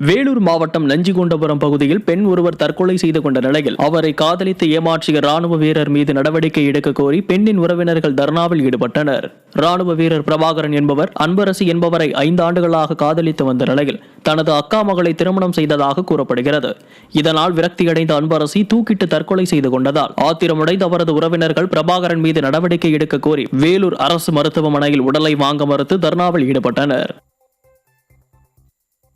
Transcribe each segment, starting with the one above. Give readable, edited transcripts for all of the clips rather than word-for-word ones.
வேலூர் மாவட்டம் நஞ்சிகொண்டபுரம் பகுதியில் பெண் ஒருவர் தற்கொலை செய்து கொண்ட நிலையில் அவரை காதலித்து ஏமாற்றிய ராணுவ வீரர் மீது நடவடிக்கை எடுக்க கோரி பெண்ணின் உறவினர்கள் தர்ணாவில் ஈடுபட்டனர். ராணுவ வீரர் பிரபாகரன் என்பவர் அன்பரசி என்பவரை 5 ஆண்டுகளாக காதலித்து வந்த நிலையில் தனது அக்கா மகளை திருமணம் செய்ததாக கூறப்படுகிறது. இதனால் விரக்தியடைந்த அன்பரசி தூக்கிட்டு தற்கொலை செய்து கொண்டதால் ஆத்திரமடைந்த அவரது உறவினர்கள் பிரபாகரன் மீது நடவடிக்கை எடுக்க கோரி வேலூர் அரசு மருத்துவமனையில் உடலை வாங்க மறுத்து தர்ணாவில் ஈடுபட்டனர்.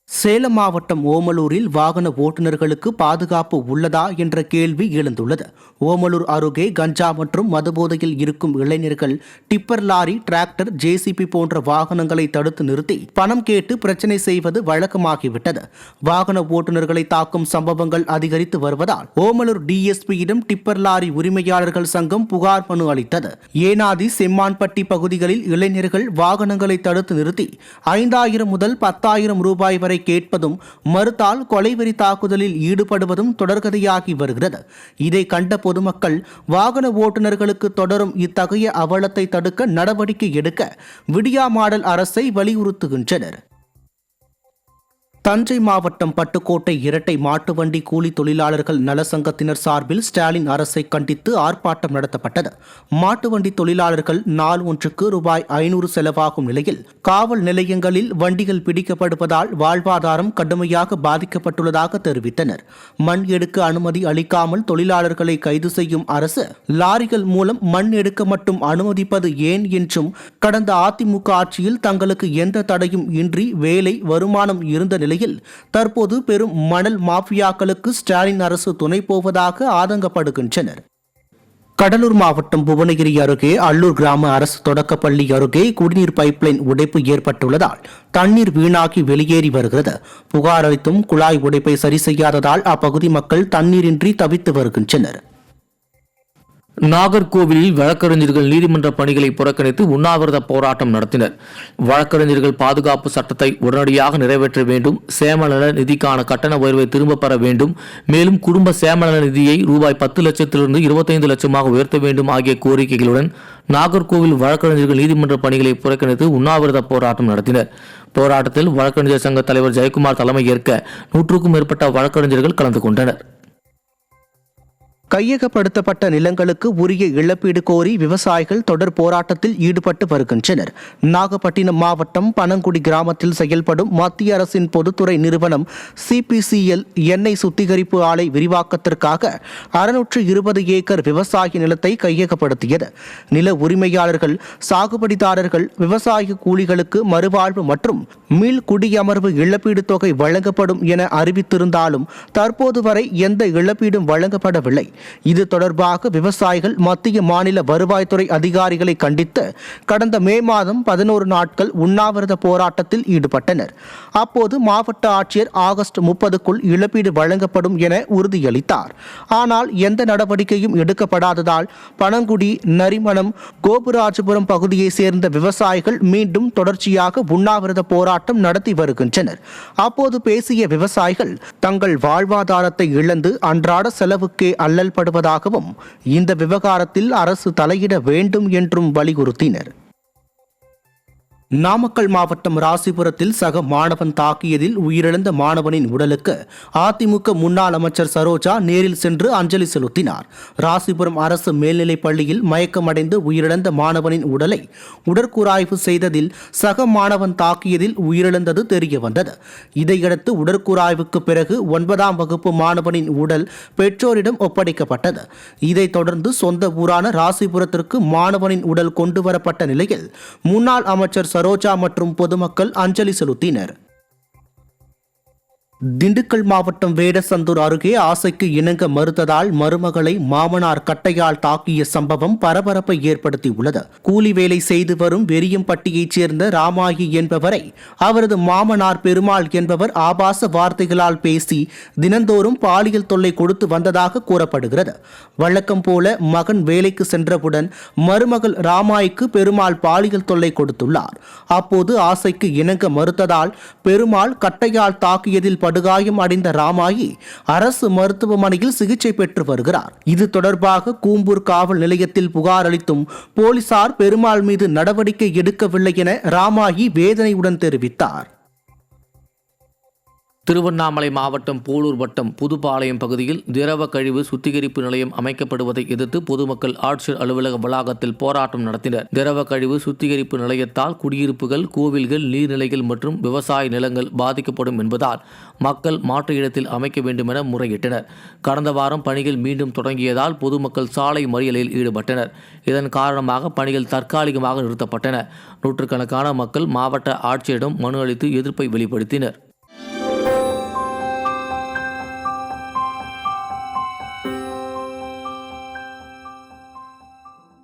சேலம் மாவட்டம் ஓமலூரில் வாகன ஓட்டுநர்களுக்கு பாதுகாப்பு உள்ளதா என்ற கேள்வி எழுந்துள்ளது. ஓமலூர் அருகே கஞ்சா மற்றும் மதுபோதையில் இருக்கும் இளைஞர்கள் டிப்பர் லாரி, டிராக்டர், ஜேசிபி போன்ற வாகனங்களை தடுத்து நிறுத்தி பணம் கேட்டு பிரச்சனை செய்வது வழக்கமாகிவிட்டது. வாகன ஓட்டுநர்களை தாக்கும் சம்பவங்கள் அதிகரித்து வருவதால் ஓமலூர் டிஎஸ்பியிடம் டிப்பர் லாரி உரிமையாளர்கள் சங்கம் புகார் மனு அளித்தது. ஏனாதி, செம்மான்பட்டி பகுதிகளில் இளைஞர்கள் வாகனங்களை தடுத்து நிறுத்தி 5000 முதல் 10,000 ரூபாய் வரை கேட்பதும் மறுத்தால் கொலைவெறி தாக்குதலில் ஈடுபடுவதும் தொடர்கதையாகி வருகிறது. இதை கண்ட பொதுமக்கள் வாகன ஓட்டுநர்களுக்கு தொடரும் இத்தகைய அவலத்தை தடுக்க நடவடிக்கை எடுக்க விடியா மாடல் அரசை வலியுறுத்துகின்றனர். தஞ்சை மாவட்டம் பட்டுக்கோட்டை இரட்டை மாட்டு வண்டி கூலி தொழிலாளர்கள் நலசங்கத்தினர் சார்பில் ஸ்டாலின் அரசை கண்டித்து ஆர்ப்பாட்டம் நடத்தப்பட்டது. மாட்டு வண்டி தொழிலாளர்கள் நாள் ஒன்றுக்கு ரூபாய் 500 செலவாகும் நிலையில் காவல் நிலையங்களில் வண்டிகள் பிடிக்கப்படுவதால் வாழ்வாதாரம் கடுமையாக பாதிக்கப்பட்டுள்ளதாக தெரிவித்தனர். மண் எடுக்க அனுமதி அளிக்காமல் தொழிலாளர்களை கைது செய்யும் அரசு லாரிகள் மூலம் மண் எடுக்க மட்டும் அனுமதிப்பது ஏன் என்றும், கடந்த அதிமுக ஆட்சியில் தங்களுக்கு எந்த தடையும் இன்றி வேலை, வருமானம் இருந்த நிலையில் தற்போது பெரும் மணல் மாஃபியாக்களுக்கு ஸ்டாலின் அரசு துணை போவதாக ஆதங்கப்படுகின்றனர். கடலூர் மாவட்டம் புவனகிரி அருகே அல்லூர் கிராம அரசு தொடக்கப்பள்ளி அருகே குடிநீர் பைப்லைன் உடைப்பு ஏற்பட்டுள்ளதால் தண்ணீர் வீணாகி வெளியேறி வருகிறது. புகார் அளித்தும் குழாய் உடைப்பை சரி செய்யாததால் அப்பகுதி மக்கள் தண்ணீரின்றி தவித்து வருகின்றனர். நாகர்கோவிலில் வழக்கறிஞர்கள் நீதிமன்ற பணிகளை புறக்கணித்து உண்ணாவிரத போராட்டம் நடத்தினர். வழக்கறிஞர்கள் பாதுகாப்பு சட்டத்தை உடனடியாக நிறைவேற்ற வேண்டும், சேமநல நிதிக்கான கட்டண உயர்வை திரும்பப் பெற வேண்டும், மேலும் குடும்ப சேமநல நிதியை ரூபாய் 10 லட்சத்திலிருந்து 25 லட்சமாக உயர்த்த வேண்டும் ஆகிய கோரிக்கைகளுடன் நாகர்கோவில் வழக்கறிஞர்கள் நீதிமன்ற பணிகளை புறக்கணித்து உண்ணாவிரத போராட்டம் நடத்தினர். போராட்டத்தில் வழக்கறிஞர் சங்க தலைவர் ஜெயக்குமார் தலைமை ஏற்க 100க்கும் மேற்பட்ட வழக்கறிஞர்கள் கலந்து கொண்டனர். கையகப்படுத்தப்பட்ட நிலங்களுக்கு உரிய இழப்பீடு கோரி விவசாயிகள் தொடர் போராட்டத்தில் ஈடுபட்டு வருகின்றனர். நாகப்பட்டினம் மாவட்டம் பனங்குடி கிராமத்தில் செயல்படும் மத்திய அரசின் பொதுத்துறை நிறுவனம் CPCL எண்ணெய் சுத்திகரிப்பு ஆலை விரிவாக்கத்திற்காக 620 ஏக்கர் விவசாய நிலத்தை கையகப்படுத்தியது. நில உரிமையாளர்கள், சாகுபடிதாரர்கள், விவசாய கூலிகளுக்கு மறுவாழ்வு மற்றும் மீள் குடியமர்வு இழப்பீடு தொகை வழங்கப்படும் என அறிவித்திருந்தாலும் தற்போது வரை எந்த இழப்பீடும் வழங்கப்படவில்லை. இது தொடர்பாக விவசாயிகள் மத்திய மாநில வருவாய்த்துறை அதிகாரிகளை கண்டித்து கடந்த மே மாதம் 11 நாட்கள் உண்ணாவிரத போராட்டத்தில் ஈடுபட்டனர். அப்போது மாவட்ட ஆட்சியர் ஆகஸ்ட் 30க்குள் இழப்பீடு வழங்கப்படும் என உறுதியளித்தார். ஆனால் எந்த நடவடிக்கையும் எடுக்கப்படாததால் பனங்குடி, நரிமணம், கோபுராஜபுரம் பகுதியைச் சேர்ந்த விவசாயிகள் மீண்டும் தொடர்ச்சியாக உண்ணாவிரத போராட்டம் நடத்தி வருகின்றனர். அப்போது பேசிய விவசாயிகள் தங்கள் வாழ்வாதாரத்தை இழந்து அன்றாட செலவுக்கே அல்லல்படுவதாகவும் இந்த விவகாரத்தில் அரசு தலையிட வேண்டும் என்றும் வலியுறுத்தினர். நாமக்கல் மாவட்டம் ராசிபுரத்தில் சக மாணவன் தாக்கியதில் உயிரிழந்த மாணவனின் உடலுக்கு அதிமுக முன்னாள் அமைச்சர் சரோஜா நேரில் சென்று அஞ்சலி செலுத்தினார். ராசிபுரம் அரசு மேல்நிலைப் பள்ளியில் மயக்கமடைந்து உயிரிழந்த மாணவனின் உடலை உடற்கூராய்வு செய்ததில் சக மாணவன் தாக்கியதில் உயிரிழந்தது தெரியவந்தது. இதையடுத்து உடற்கூராய்வுக்கு பிறகு 9ஆம் வகுப்பு மாணவனின் உடல் பெற்றோரிடம் ஒப்படைக்கப்பட்டது. இதைத் தொடர்ந்து சொந்த ஊரான ராசிபுரத்திற்கு மாணவனின் உடல் கொண்டுவரப்பட்ட நிலையில் முன்னாள் அமைச்சர் சரோஜா மற்றும் பொதுமக்கள் அஞ்சலி செலுத்தினர். திண்டுக்கல் மாவட்டம் வேடசந்தூர் அருகே ஆசைக்கு இணங்க மறுத்ததால் மருமகளை மாமனார் கட்டையால் தாக்கிய சம்பவம் பரபரப்பை ஏற்படுத்தியுள்ளது. கூலி வேலை செய்து வரும் வெறியம்பட்டியைச் சேர்ந்த ராமாயி என்பவரை அவரது மாமனார் பெருமாள் என்பவர் ஆபாச வார்த்தைகளால் பேசி தினந்தோறும் பாலியல் தொல்லை கொடுத்து வந்ததாக கூறப்படுகிறது. வழக்கம் போல மகன் வேலைக்கு சென்றவுடன் மருமகள் ராமாய்க்கு பெருமாள் பாலியல் தொல்லை கொடுத்துள்ளார். அப்போது ஆசைக்கு இணங்க மறுத்ததால் பெருமாள் கட்டையால் தாக்கியதில் படுகாயம் அடைந்த ராமாயி அரசு மருத்துவமனையில் சிகிச்சை பெற்று வருகிறார். இது தொடர்பாக கூம்பூர் காவல் நிலையத்தில் புகார் அளித்தும் போலீசார் பெருமாள் மீது நடவடிக்கை எடுக்கவில்லை என ராமாயி வேதனையுடன் தெரிவித்தார். திருவண்ணாமலை மாவட்டம் போலூர் வட்டம் புதுப்பாளையம் பகுதியில் திரவ கழிவு சுத்திகரிப்பு நிலையம் அமைக்கப்படுவதை எதிர்த்து பொதுமக்கள் ஆட்சியர் அலுவலக வளாகத்தில் போராட்டம் நடத்தினர். திரவ கழிவு சுத்திகரிப்பு நிலையத்தால் குடியிருப்புகள், கோவில்கள், நீர்நிலைகள் மற்றும் விவசாய நிலங்கள் பாதிக்கப்படும் என்பதால் மக்கள் மாற்று இடத்தில் அமைக்க வேண்டும் என முறையிட்டனர். கடந்த வாரம் பணிகள் மீண்டும் தொடங்கியதால் பொதுமக்கள் சாலை மறியலில் ஈடுபட்டனர். இதன் காரணமாக பணிகள் தற்காலிகமாக நிறுத்தப்பட்டன. நூற்றுக்கணக்கான மக்கள் மாவட்ட ஆட்சியரிடம் மனு அளித்து எதிர்ப்பை வெளிப்படுத்தினர்.